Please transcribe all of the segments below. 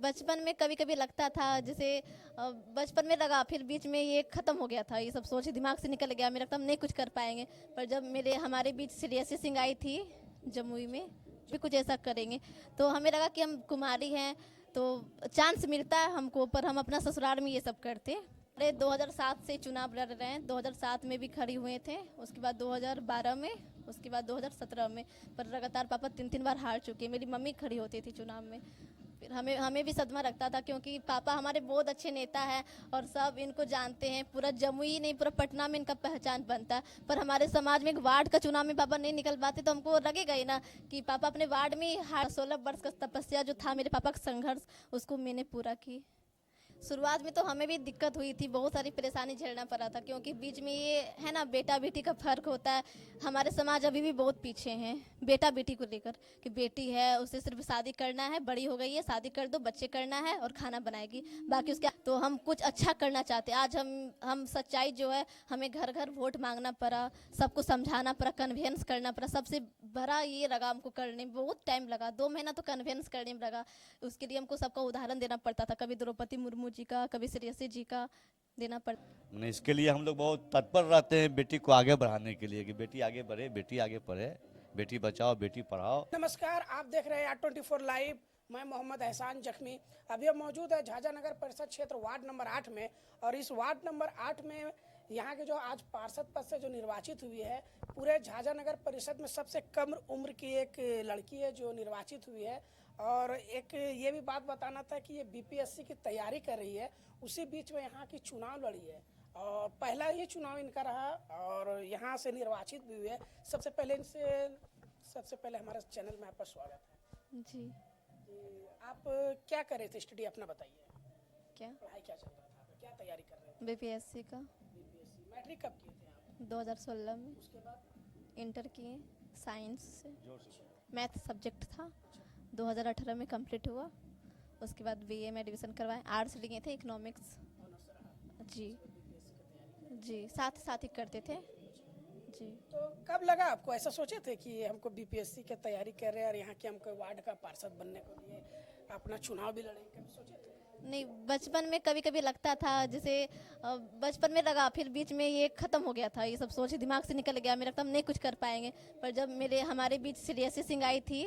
बचपन में कभी कभी लगता था जैसे बचपन में लगा, फिर बीच में ये ख़त्म हो गया था, ये सब सोच दिमाग से निकल गया, मेरा लगता हम नहीं कुछ कर पाएंगे। पर जब हमारे बीच श्रेयसी सिंह आई थी जमुई में, भी कुछ ऐसा करेंगे, तो हमें लगा कि हम कुमारी हैं तो चांस मिलता है हमको, पर हम अपना ससुराल में ये सब करते। अरे 2007 से चुनाव लड़ रहे हैं, 2007 में भी खड़ी हुए थे, उसके बाद 2012 में, उसके बाद 2017 में, पर लगातार पापा 3 बार हार चुके। मेरी मम्मी खड़ी होती थी चुनाव में। फिर हमें भी सदमा लगता था, क्योंकि पापा हमारे बहुत अच्छे नेता हैं और सब इनको जानते हैं, पूरा जमुई नहीं पूरा पटना में इनका पहचान बनता है। पर हमारे समाज में एक वार्ड का चुनाव में पापा नहीं निकल पाते, तो हमको लगेगा ही ना कि पापा अपने वार्ड में हार। 16 वर्ष का तपस्या जो था मेरे पापा का संघर्ष, उसको मैंने पूरा की। शुरुआत में तो हमें भी दिक्कत हुई थी, बहुत सारी परेशानी झेलना पड़ा था, क्योंकि बीच में ये है ना बेटा बेटी का फर्क होता है। हमारे समाज अभी भी बहुत पीछे हैं बेटा बेटी को लेकर, कि बेटी है उसे सिर्फ शादी करना है, बड़ी हो गई है शादी कर दो, बच्चे करना है और खाना बनाएगी, बाकी उसके। तो हम कुछ अच्छा करना चाहते। आज हम सच्चाई जो है, हमें घर घर वोट मांगना पड़ा, सबको समझाना पड़ा, कन्वेंस करना पड़ा। सबसे बड़ा ये लगा हमको करने में, बहुत टाइम लगा, 2 महीना तो कन्वेंस करने में लगा। उसके लिए हमको सबका उदाहरण देना पड़ता था, कभी द्रौपदी मुर्मू जी का, कभी श्रेयसी जी का देना पड़ता। मैंने इसके लिए हम लोग बहुत तत्पर रहते हैं बेटी को आगे बढ़ाने के लिए, कि बेटी आगे बढ़े, बेटी आगे पढ़े, बेटी बचाओ बेटी पढ़ाओ। नमस्कार, आप देख रहे हैं R24 लाइव। मैं मोहम्मद एहसान जख्मी। अभी हम मौजूद है झाझा नगर परिषद क्षेत्र वार्ड नंबर 8 में, और इस वार्ड नंबर 8 में यहाँ के जो आज पार्षद पद से जो निर्वाचित हुई है, पूरे झाझा नगर परिषद में सबसे कम उम्र की एक लड़की है जो निर्वाचित हुई है। और एक ये भी बात बताना था कि ये बीपीएससी की तैयारी कर रही है, उसी बीच में यहाँ की चुनाव लड़ी है और पहला ही चुनाव इनका रहा और यहाँ से निर्वाचित भी हुई है। सबसे पहले हमारे चैनल में आपका स्वागत है जी। आप क्या कर रहे थे स्टडी, अपना बताइए। क्या पढ़ाई क्या चल रहा था, क्या तैयारी कर रहे थे? बीपीएससी का बीपीएससी। मैट्रिक कब किए थे आप? 2016 में। उसके बाद इंटर किए साइंस से, मैथ सब्जेक्ट था। 2018 में कंप्लीट हुआ, उसके बाद बीए में एडमिशन करवाए, आर्ट्स लिए थे, इकोनॉमिक्स। ऑनर्स रहा। जी बीपीएससी की तैयारी जी, साथ ही करते थे जी। तो कब लगा आपको, ऐसा सोचे थे कि हमको बीपीएससी की तैयारी कर रहे हैं और यहाँ के हमको वार्ड का पार्षद बनने के लिए अपना चुनाव भी लड़ेंगे, कभी सोचे थे? नहीं, बचपन में कभी कभी लगता था जैसे बचपन में लगा, फिर बीच में ये ख़त्म हो गया था, ये सब सोच दिमाग से निकल गया, मेरा लगता हम नहीं कुछ कर पाएंगे। पर जब हमारे बीच श्रेयसी सिंह आई थी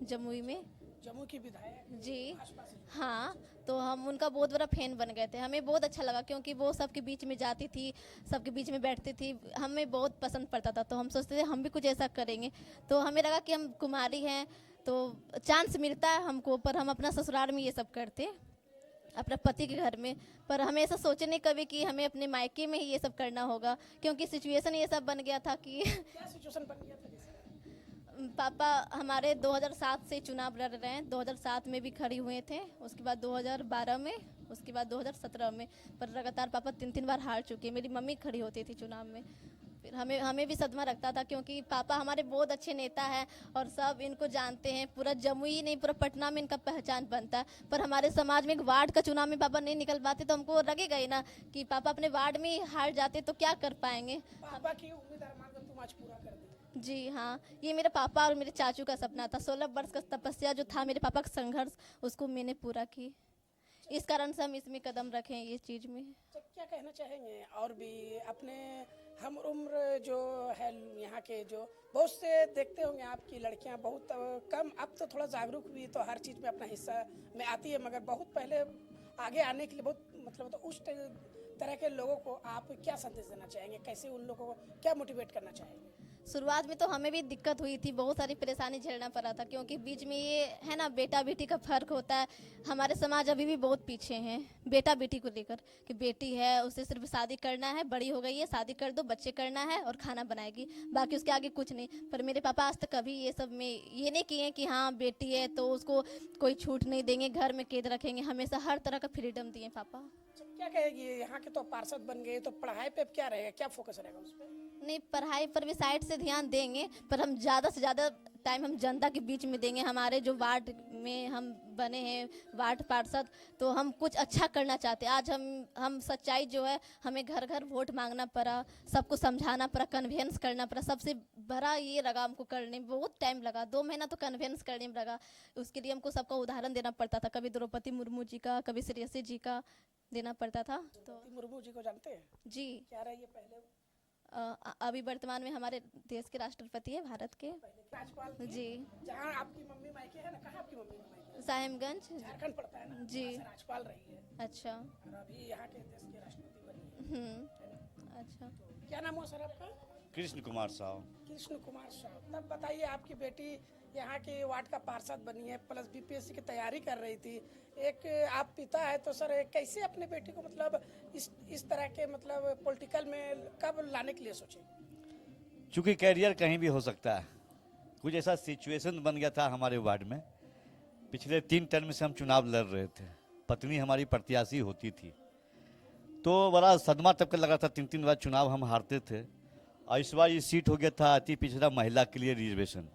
जमुई में, जम्मू की विधायक जी आसपास ही। हाँ, तो हम उनका बहुत बड़ा फैन बन गए थे। हमें बहुत अच्छा लगा, क्योंकि वो सबके बीच में जाती थी, सबके बीच में बैठती थी, हमें बहुत पसंद पड़ता था। तो हम सोचते थे हम भी कुछ ऐसा करेंगे। तो हमें लगा कि हम कुमारी हैं तो चांस मिलता है हमको, पर हम अपना ससुराल में ये सब करते, अपने पति के घर में। पर हमें ऐसा सोचे नहीं कभी कि हमें अपने मायके में ही ये सब करना होगा, क्योंकि सिचुएशन ये सब बन गया था कि क्या सिचुएशन बन गया था जैसे? पापा हमारे 2007 से चुनाव लड़ रहे हैं, 2007 में भी खड़ी हुए थे, उसके बाद 2012 में, उसके बाद 2017 में, पर लगातार पापा 3 बार हार चुके। मेरी मम्मी खड़ी होती थी चुनाव में। फिर हमें भी सदमा लगता था, क्योंकि पापा हमारे बहुत अच्छे नेता हैं और सब इनको जानते हैं, पूरा जमुई नहीं पूरा पटना में इनका पहचान बनता है। पर हमारे समाज में एक वार्ड का चुनाव में पापा नहीं निकल पाते, तो हमको लगेगा ही ना कि पापा अपने वार्ड में हार जाते तो क्या कर पाएंगे। पापा की उम्मीद अरमान को तुम आज पूरा कर दी। जी हाँ, ये मेरे पापा और मेरे चाचू का सपना था। 16 वर्ष का तपस्या जो था मेरे पापा का संघर्ष, उसको मैंने पूरा की। इस कारण से हम इसमें कदम रखें, ये चीज़ में। तो क्या कहना चाहेंगे और भी अपने हम उम्र जो है यहाँ के, जो बहुत से देखते होंगे आपकी लड़कियाँ बहुत कम, अब तो थोड़ा जागरूक हुई तो हर चीज़ में अपना हिस्सा में आती है, मगर बहुत पहले आगे आने के लिए बहुत मतलब तो उस तरह के लोगों को आप क्या संदेश देना चाहेंगे, कैसे उन लोगों को क्या मोटिवेट करना चाहेंगे? शुरुआत में तो हमें भी दिक्कत हुई थी, बहुत सारी परेशानी झेलना पड़ा था, क्योंकि बीच में ये है ना बेटा बेटी का फर्क होता है। हमारे समाज अभी भी बहुत पीछे हैं बेटा बेटी को लेकर, कि बेटी है उसे सिर्फ शादी करना है, बड़ी हो गई है शादी कर दो, बच्चे करना है और खाना बनाएगी, बाकी उसके आगे कुछ नहीं। पर मेरे पापा आज तक कभी ये सब में ये नहीं किए कि हाँ बेटी है तो उसको कोई छूट नहीं देंगे, घर में कैद रखेंगे, हमेशा हर तरह का फ्रीडम दिए पापा। क्या कहेगी, यहाँ के तो पार्षद बन गए तो पढ़ाई पे क्या रहेगा, क्या फोकस रहेगा उस पर? नहीं, पढ़ाई पर भी साइड से ध्यान देंगे, पर हम ज़्यादा से ज़्यादा टाइम हम जनता के बीच में देंगे। हमारे जो वार्ड में हम बने हैं वार्ड पार्षद, तो हम कुछ अच्छा करना चाहते हैं। आज हम सच्चाई जो है, हमें घर घर वोट मांगना पड़ा, सबको समझाना पड़ा, कन्वेंस करना पड़ा। सबसे बड़ा ये लगा हमको करने में, बहुत टाइम लगा, 2 महीना तो कन्वेंस करने में लगा। उसके लिए हमको सबका उदाहरण देना पड़ता था, कभी द्रौपदी मुर्मू जी का, कभी श्रेयसी जी का देना पड़ता था। तो मुर्मू जी को जानते हैं? जी, क्या रही है पहले? अभी वर्तमान में हमारे देश के राष्ट्रपति है, भारत के। राज्यपाल थी? जी, जहाँ आपकी मम्मी मायके है ना, कहाँ आपकी मम्मी का मायके है? साहिबगंज। झारखंड पड़ता है ना? जी। वहाँ से राज्यपाल रही है अच्छा। और अभी यहाँ के देश के राष्ट्रपति बनी है। अच्छा। क्या नाम हुआ सर आपका? कृष्ण कुमार साहब। कृष्ण कुमार साहब। तब बताइए, आपकी बेटी यहाँ के वार्ड का पार्षद बनी है, प्लस बीपीएससी की तैयारी कर रही थी। एक आप पिता है तो सर कैसे अपने बेटी को मतलब इस तरह के मतलब पॉलिटिकल में कब लाने के लिए सोचे? चूँकि कैरियर कहीं भी हो सकता है, कुछ ऐसा सिचुएशन बन गया था हमारे वार्ड में। पिछले 3 टर्म से हम चुनाव लड़ रहे थे, पत्नी हमारी प्रत्याशी होती थी, तो बड़ा सदमा तब का लगा था। 3 बार चुनाव हम हारते थे, और इस बार ये सीट हो गया था अति पिछड़ा महिला के लिए रिजर्वेशन।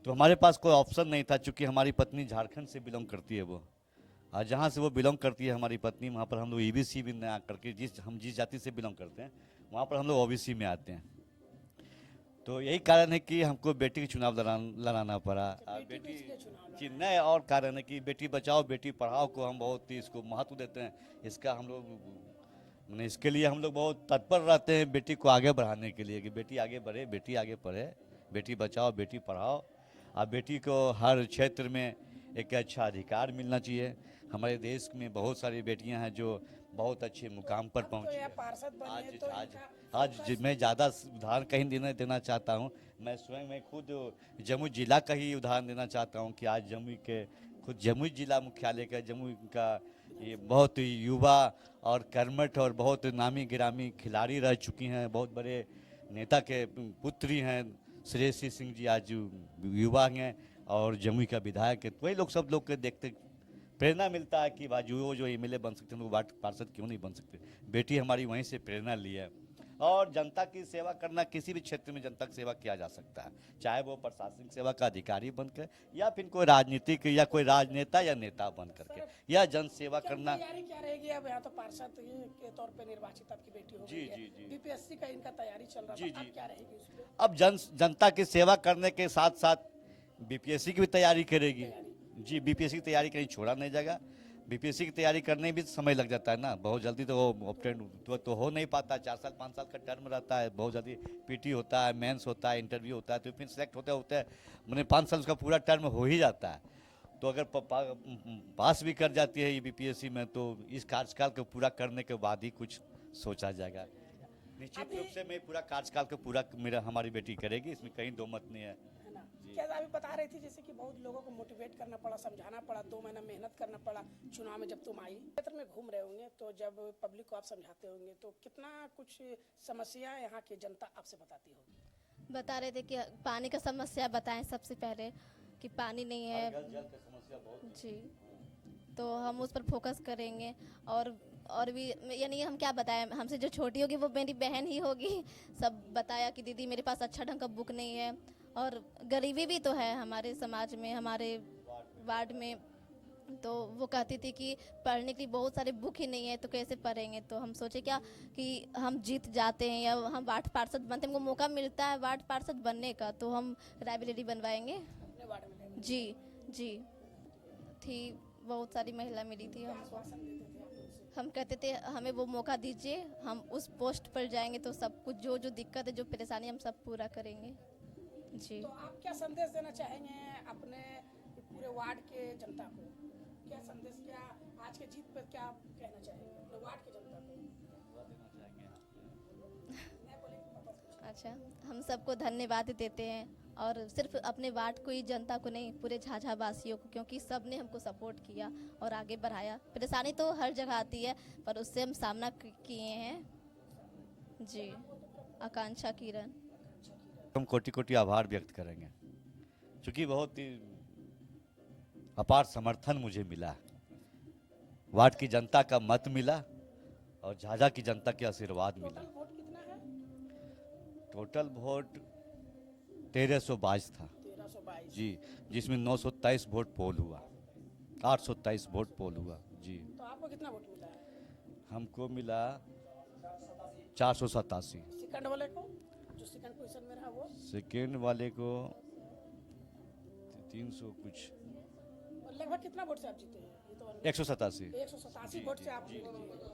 तो हमारे पास कोई ऑप्शन नहीं था, चूँकि हमारी पत्नी झारखंड से बिलोंग करती है वो, और जहाँ से वो बिलोंग करती है हमारी पत्नी, वहाँ पर हम लोग ईबीसी भी ना करके जिस जाति से बिलोंग करते हैं वहाँ पर हम लोग ओबीसी में आते हैं। तो यही कारण है कि हमको बेटी के चुनाव लड़ाना पड़ा। और बेटी जी नहीं, और कारण है कि बेटी बचाओ बेटी पढ़ाओ को हम बहुत ही इसको महत्व देते हैं। इसका हम लोग मैंने इसके लिए हम लोग बहुत तत्पर रहते हैं बेटी को आगे बढ़ाने के लिए, कि बेटी आगे बढ़े, बेटी आगे पढ़े, बेटी बचाओ बेटी पढ़ाओ। और बेटी को हर क्षेत्र में एक अच्छा अधिकार मिलना चाहिए। हमारे देश में बहुत सारी बेटियां हैं जो बहुत अच्छे मुकाम पर पहुंची हैं। पार्षद बनी है तो आज मैं ज़्यादा उदाहरण कहीं देना चाहता हूं। मैं स्वयं मैं खुद जमुई जिला का ही उदाहरण देना चाहता हूं कि आज जमुई जिला मुख्यालय का जमुई का ये बहुत युवा और कर्मठ और बहुत नामी गिरामी खिलाड़ी रह चुकी हैं, बहुत बड़े नेता के पुत्री हैं। श्रेयसी सिंह जी आज युवा हैं और जमुई का विधायक है। तो वही लोग सब लोग के देखते प्रेरणा मिलता है कि भाई वो जो एमएलए बन सकते हैं, वो वार्ड पार्षद क्यों नहीं बन सकते। बेटी हमारी वहीं से प्रेरणा ली है। और जनता की सेवा करना, किसी भी क्षेत्र में जनता की सेवा किया जा सकता है, चाहे वो प्रशासनिक सेवा का अधिकारी बनकर या फिर कोई राजनीतिक या कोई राजनेता या नेता बन करके, या जन सेवा करना। तैयारी क्या रहेगी? अब यहाँ तो पार्षद के तौर पे निर्वाचित आपकी बेटी हो गई है, बीपीएससी का इनका तैयारी चल रहा था, अब क्या रहेगी उसमें? अब जनता की सेवा करने के साथ साथ बीपीएससी की भी तैयारी करेगी। जी, बीपीएससी की तैयारी कहीं छोड़ा नहीं जाएगा। बीपीएससी की तैयारी करने में भी समय लग जाता है ना, बहुत जल्दी तो वो ऑब्टेन तो हो नहीं पाता। 4 साल 5 साल का टर्म रहता है, बहुत जल्दी पीटी होता है, मेंस होता है, इंटरव्यू होता है, तो फिर सेलेक्ट होते हैं मैंने 5 साल उसका पूरा टर्म हो ही जाता है। तो अगर पास भी कर जाती है ये बीपीएससी में, तो इस कार्यकाल को पूरा करने के बाद ही कुछ सोचा जाएगा। निश्चित रूप से मैं पूरा कार्यकाल को पूरा हमारी बेटी करेगी, इसमें कहीं दो मत नहीं है। क्या अभी बता रही थी जैसे कि बहुत लोगों को मोटिवेट करना पड़ा, समझाना पड़ा, 2 महीना मेहनत करना पड़ा। चुनाव में जब तुम आई क्षेत्र में घूम रहे होंगे, तो जब पब्लिक को आप समझाते होंगे, तो कितना कुछ समस्या यहाँ की जनता आपसे बताती होगी? बता रहे थे कि पानी का समस्या बताएं सबसे पहले, कि पानी नहीं है। जल की समस्या बहुत जी, तो हम उस पर फोकस करेंगे। और भी यानी हम क्या बताएं, हमसे जो छोटी होगी वो मेरी बहन ही होगी। सब बताया कि दीदी मेरे पास अच्छा ढंग का बुक नहीं है, और गरीबी भी तो है हमारे समाज में, हमारे वार्ड में। तो वो कहती थी कि पढ़ने के लिए बहुत सारे बुक ही नहीं है, तो कैसे पढ़ेंगे। तो हम सोचे क्या कि हम जीत जाते हैं या हम वार्ड पार्षद बनते हैं, हमको मौका मिलता है वार्ड पार्षद बनने का, तो हम लाइब्रेरी बनवाएंगे। जी जी, थी बहुत सारी महिला मिली थी हमको। हम कहते थे हमें वो मौका दीजिए, हम उस पोस्ट पर जाएंगे तो सब कुछ जो दिक्कत है, जो परेशानी, हम सब पूरा करेंगे। जी, तो आप क्या संदेश देना चाहेंगे अपने पूरे वार्ड के जनता को? क्या संदेश, क्या आज के जीत पर क्या कहना चाहेंगे अपने वार्ड के जनता को? अच्छा, हम सबको धन्यवाद देते हैं, और सिर्फ अपने वार्ड को ही, जनता को नहीं, पूरे झाझा वासियों को, क्योंकि सब ने हमको सपोर्ट किया और आगे बढ़ाया। परेशानी तो हर जगह आती है, पर उससे हम सामना किए हैं। जी, आकांक्षा किरण। हम कोटि कोटि आभार व्यक्त करेंगे, क्योंकि बहुत ही अपार समर्थन मुझे मिला, वार्ड की जनता का मत मिला और झाझा की जनता के आशीर्वाद मिला। वोट कितना है? टोटल वोट 1322 था 1322। जी, जिसमें 923 वोट पोल हुआ, 823 वोट पोल हुआ जी। तो आपको कितना वोट मिला है? हमको मिला 487। सेकंड वाले को, जो सेकंड पोजीशन में रहा वो? सेकेंड वाले को 300 कुछ, और लगभग कितना वोट से आप जीते हैं? ये तो 187। 187 वोट से आप जीते हैं।